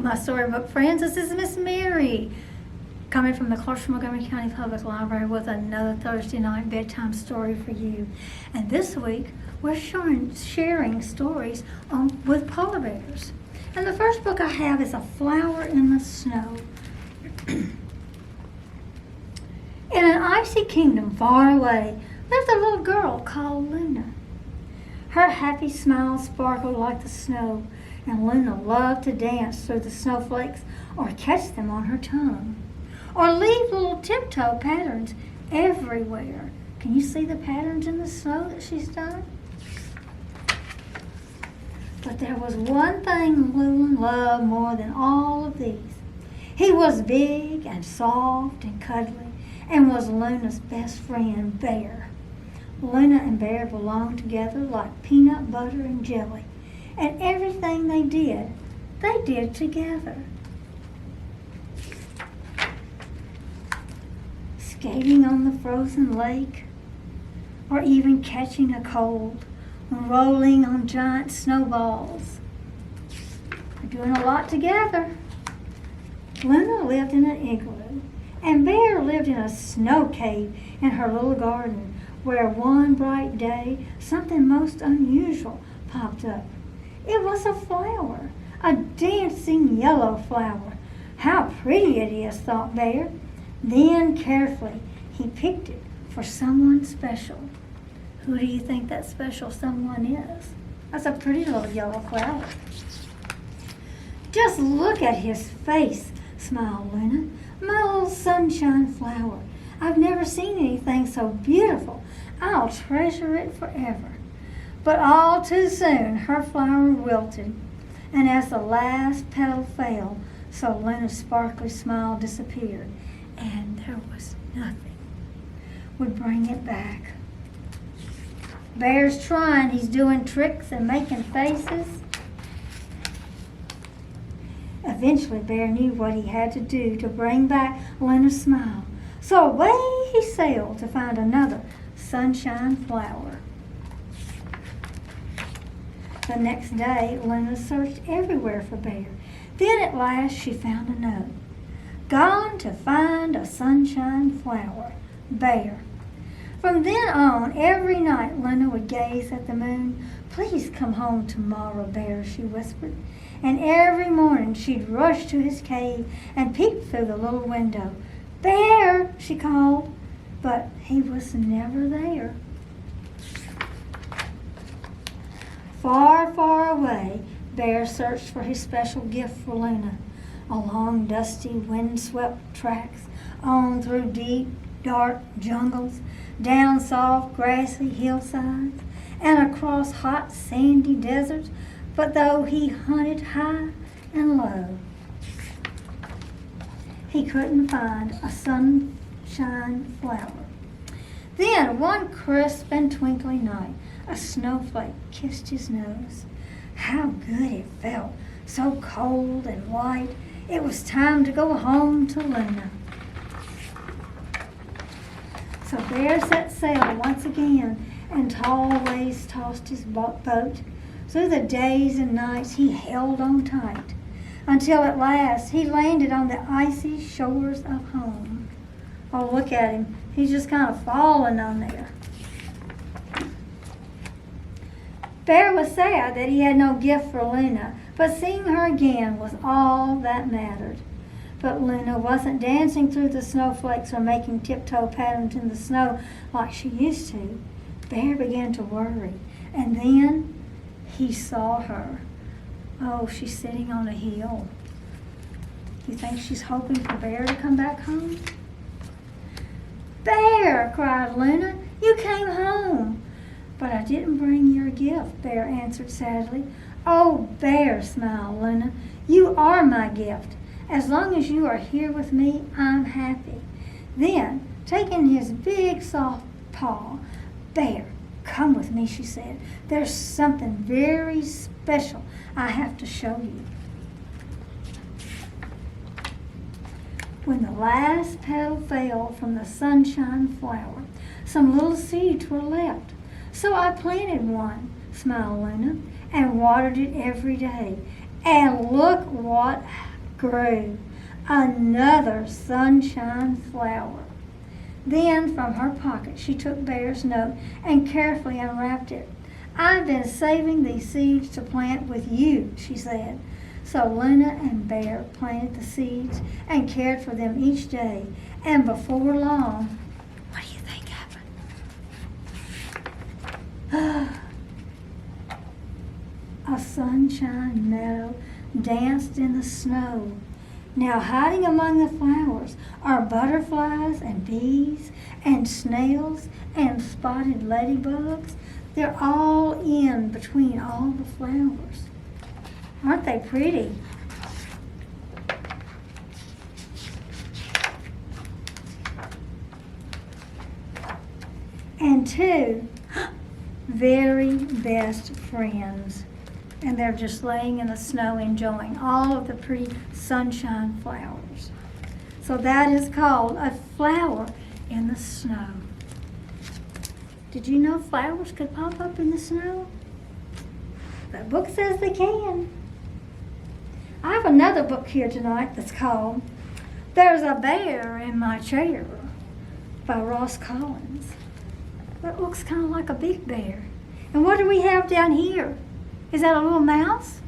my storybook friends. This is Miss Mary coming from the Clarksville-Montgomery County Public Library with another Thursday night bedtime story for you. And this week we're sharing stories with polar bears. And the first book I have is A Flower in the Snow. In an icy kingdom far away lived a little girl called Luna. Her happy smile sparkled like the snow, and Luna loved to dance through the snowflakes or catch them on her tongue, or leave little tiptoe patterns everywhere. Can you see the patterns in the snow that she's done? But there was one thing Luna loved more than all of these. He was big and soft and cuddly, and was Luna's best friend, Bear. Luna and Bear belonged together like peanut butter and jelly, and everything they did together. Skating on the frozen lake, or even catching a cold, rolling on giant snowballs. They're doing a lot together. Luna lived in an igloo, and Bear lived in a snow cave in her little garden, where one bright day something most unusual popped up. It was a flower, a dancing yellow flower. How pretty it is, thought Bear. Then carefully he picked it for someone special. Who do you think that special someone is? That's a pretty little yellow flower. Just look at his face, smiled Luna. My little sunshine flower. I've never seen anything so beautiful. I'll treasure it forever. But all too soon her flower wilted, and as the last petal fell, so Luna's sparkly smile disappeared, and there was nothing would bring it back. Bear's trying. He's doing tricks and making faces. Eventually, Bear knew what he had to do to bring back Luna's smile. So away he sailed to find another sunshine flower. The next day, Luna searched everywhere for Bear. Then at last she found a note. Gone to find a sunshine flower, Bear. From then on, every night Luna would gaze at the moon. Please come home tomorrow, Bear, she whispered. And every morning she'd rush to his cave and peep through the little window. Bear, she called, but he was never there. Far, far away, Bear searched for his special gift for Luna. Along dusty, wind-swept tracks, on through deep, dark jungles, down soft, grassy hillsides, and across hot, sandy deserts. But though he hunted high and low, he couldn't find a sunshine flower. Then, one crisp and twinkling night, a snowflake kissed his nose. How good it felt, so cold and white. It was time to go home to Luna. So Bear set sail once again, and tall waves tossed his boat. Through the days and nights he held on tight, until at last he landed on the icy shores of home. Oh, look at him. He's just kind of falling on there. Bear was sad that he had no gift for Luna, but seeing her again was all that mattered. But Luna wasn't dancing through the snowflakes or making tiptoe patterns in the snow like she used to. Bear began to worry, and then he saw her. Oh, she's sitting on a hill. Do you think she's hoping for Bear to come back home? Bear, cried Luna, you came home. But I didn't bring your gift, Bear answered sadly. Oh, Bear, smiled Luna, you are my gift. As long as you are here with me, I'm happy. Then, taking his big soft paw, Bear, come with me, she said. There's something very special I have to show you. When the last petal fell from the sunshine flower, some little seeds were left. So I planted one, smiled Luna, and watered it every day. And look what grew another sunshine flower. Then from her pocket she took Bear's note and carefully unwrapped it. "I've been saving these seeds to plant with you," she said. So Luna and Bear planted the seeds and cared for them each day. And before long, what do you think happened? A sunshine meadow danced in the snow. Now hiding among the flowers are butterflies and bees and snails and spotted ladybugs. They're all in between all the flowers. Aren't they pretty? And two very best friends. And they're just laying in the snow enjoying all of the pretty sunshine flowers. So that is called a flower in the snow. Did you know flowers could pop up in the snow? The book says they can. I have another book here tonight that's called There's a Bear in My Chair by Ross Collins. That looks kind of like a big bear. And what do we have down here? Is that a little mouse?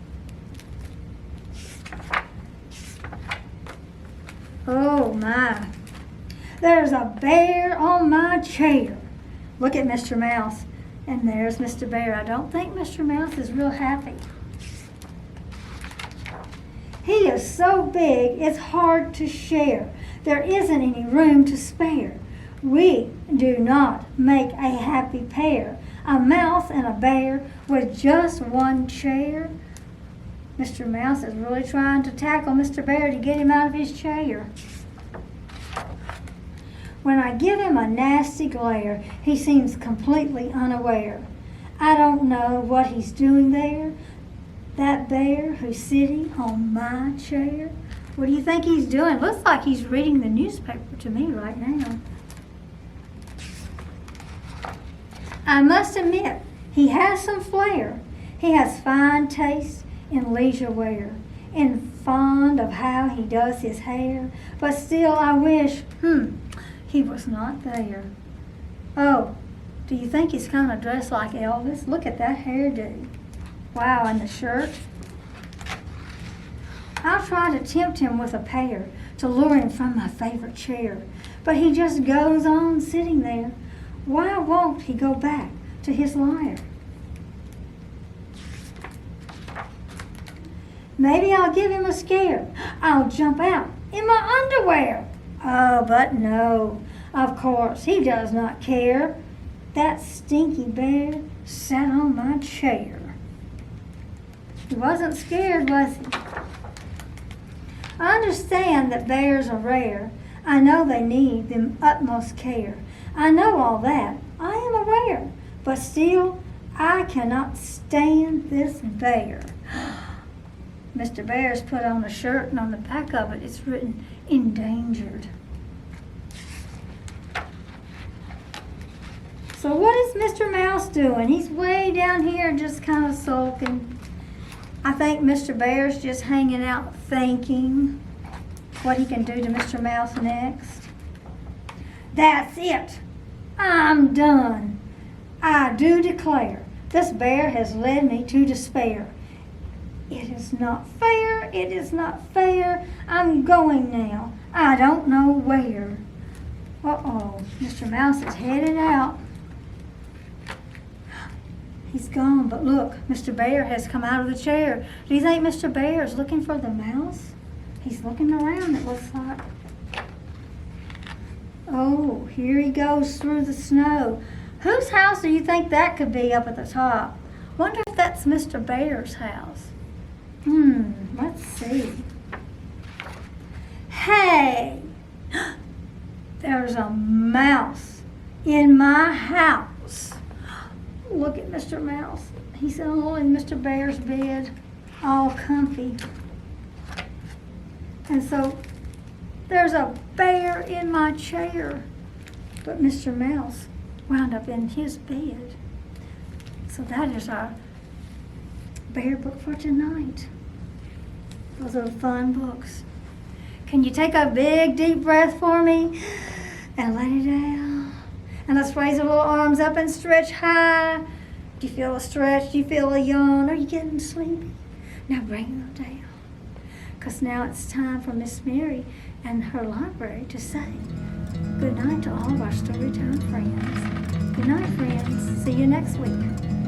Oh my. There's a bear on my chair. Look at Mr. Mouse. And there's Mr. Bear. I don't think Mr. Mouse is real happy. He is so big it's hard to share. There isn't any room to spare. We do not make a happy pair. A mouse and a bear with just one chair. Mr. Mouse is really trying to tackle Mr. Bear to get him out of his chair. When I give him a nasty glare, he seems completely unaware. I don't know what he's doing there. That bear who's sitting on my chair. What do you think he's doing? Looks like he's reading the newspaper to me right now. I must admit, he has some flair. He has fine taste in leisure wear, and fond of how he does his hair. But still I wish, he was not there. Oh, do you think he's kind of dressed like Elvis? Look at that hairdo. Wow, and the shirt. I'll try to tempt him with a pear to lure him from my favorite chair. But he just goes on sitting there. Why won't he go back to his lyre? Maybe I'll give him a scare. I'll jump out in my underwear. Oh, but no, of course, he does not care. That stinky bear sat on my chair. He wasn't scared, was he? I understand that bears are rare. I know they need the utmost care. I know all that. I am aware. But still, I cannot stand this bear. Mr. Bear's put on a shirt, and on the back of it, it's written, endangered. So what is Mr. Mouse doing? He's way down here just kind of sulking. I think Mr. Bear's just hanging out thinking what he can do to Mr. Mouse next. That's it. I'm done. I do declare this bear has led me to despair. It is not fair. It is not fair. I'm going now. I don't know where. Uh-oh. Mr. Mouse is headed out. He's gone, but look, Mr. Bear has come out of the chair. Do you think Mr. Bear is looking for the mouse? He's looking around, it looks like. Oh, here he goes through the snow. Whose house do you think that could be up at the top? Wonder if that's Mr. Bear's house. Let's see. Hey, there's a mouse in my house. Look at Mr. Mouse. He's all in Mr. Bear's bed, all comfy. And so there's a bear in my chair. But Mr. Mouse wound up in his bed. So that is our bear book for tonight. Those are fun books. Can you take a big deep breath for me and let it out? And let's raise our little arms up and stretch high. Do you feel a stretch? Do you feel a yawn? Are you getting sleepy? Now bring them down. Because now it's time for Miss Mary and her library to say good night to all of our Storytime friends. Good night, friends. See you next week.